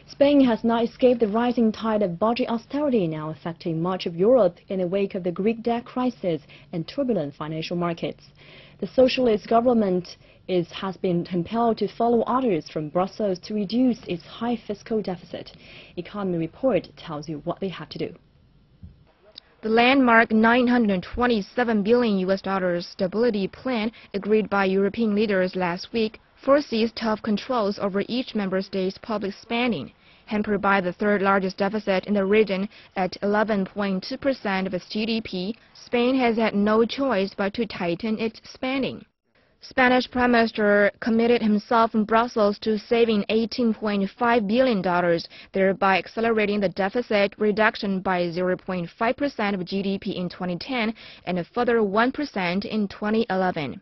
Spain has not escaped the rising tide of budget austerity now affecting much of Europe in the wake of the Greek debt crisis and turbulent financial markets. The socialist government has been compelled to follow orders from Brussels to reduce its high fiscal deficit. Economy Report tells you what they have to do. The landmark $927 billion stability plan agreed by European leaders last week foresees tough controls over each member state's public spending, hampered by the third-largest deficit in the region at 11.2% of its GDP. Spain has had no choice but to tighten its spending. Spanish Prime Minister committed himself in Brussels to saving $18.5 billion, thereby accelerating the deficit reduction by 0.5% of GDP in 2010 and a further 1% in 2011.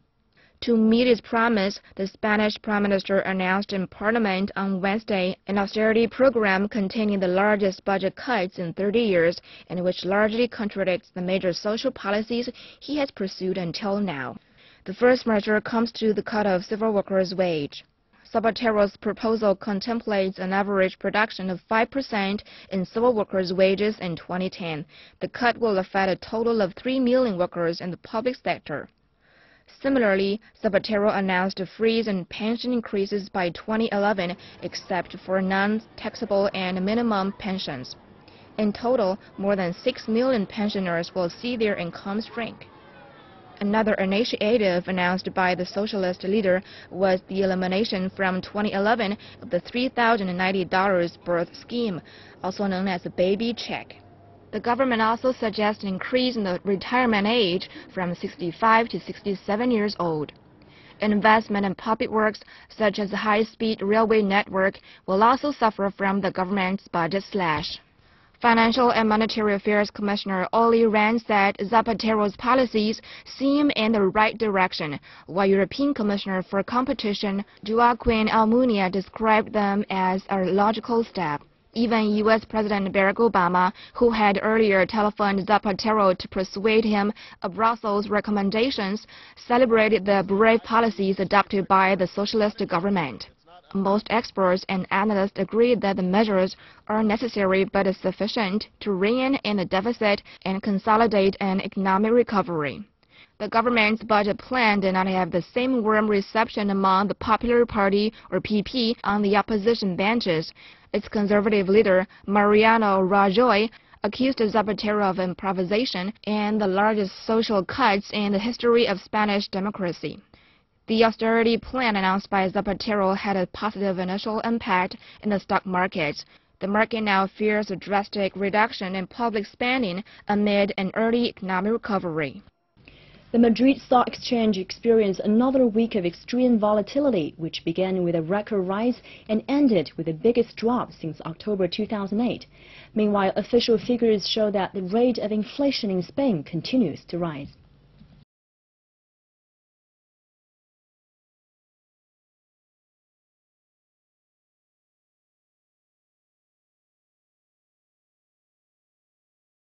To meet its promise, the Spanish Prime Minister announced in Parliament on Wednesday an austerity program containing the largest budget cuts in 30 years and which largely contradicts the major social policies he has pursued until now. The first measure comes to the cut of civil workers' wage. Zapatero's proposal contemplates an average reduction of 5% in civil workers' wages in 2010. The cut will affect a total of 3 million workers in the public sector. Similarly, Zapatero announced a freeze in pension increases by 2011, except for non-taxable and minimum pensions. In total, more than 6 million pensioners will see their incomes shrink. Another initiative announced by the socialist leader was the elimination from 2011 of the $3,090 birth scheme, also known as the baby check. The government also suggests an increase in the retirement age from 65 to 67 years old. Investment in public works, such as the high-speed railway network, will also suffer from the government's budget slash. Financial and Monetary Affairs Commissioner Olli Rehn said Zapatero's policies seem in the right direction, while European Commissioner for Competition Joaquin Almunia described them as a logical step. Even U.S. President Barack Obama, who had earlier telephoned Zapatero to persuade him of Brussels' recommendations, celebrated the brave policies adopted by the socialist government. Most experts and analysts agree that the measures are necessary but sufficient to rein in the deficit and consolidate an economic recovery. The government's budget plan did not have the same warm reception among the Popular Party, or PP, on the opposition benches. Its conservative leader, Mariano Rajoy, accused Zapatero of improvisation and the largest social cuts in the history of Spanish democracy. The austerity plan announced by Zapatero had a positive initial impact in the stock market. The market now fears a drastic reduction in public spending amid an early economic recovery. The Madrid Stock Exchange experienced another week of extreme volatility, which began with a record rise and ended with the biggest drop since October 2008. Meanwhile, official figures show that the rate of inflation in Spain continues to rise.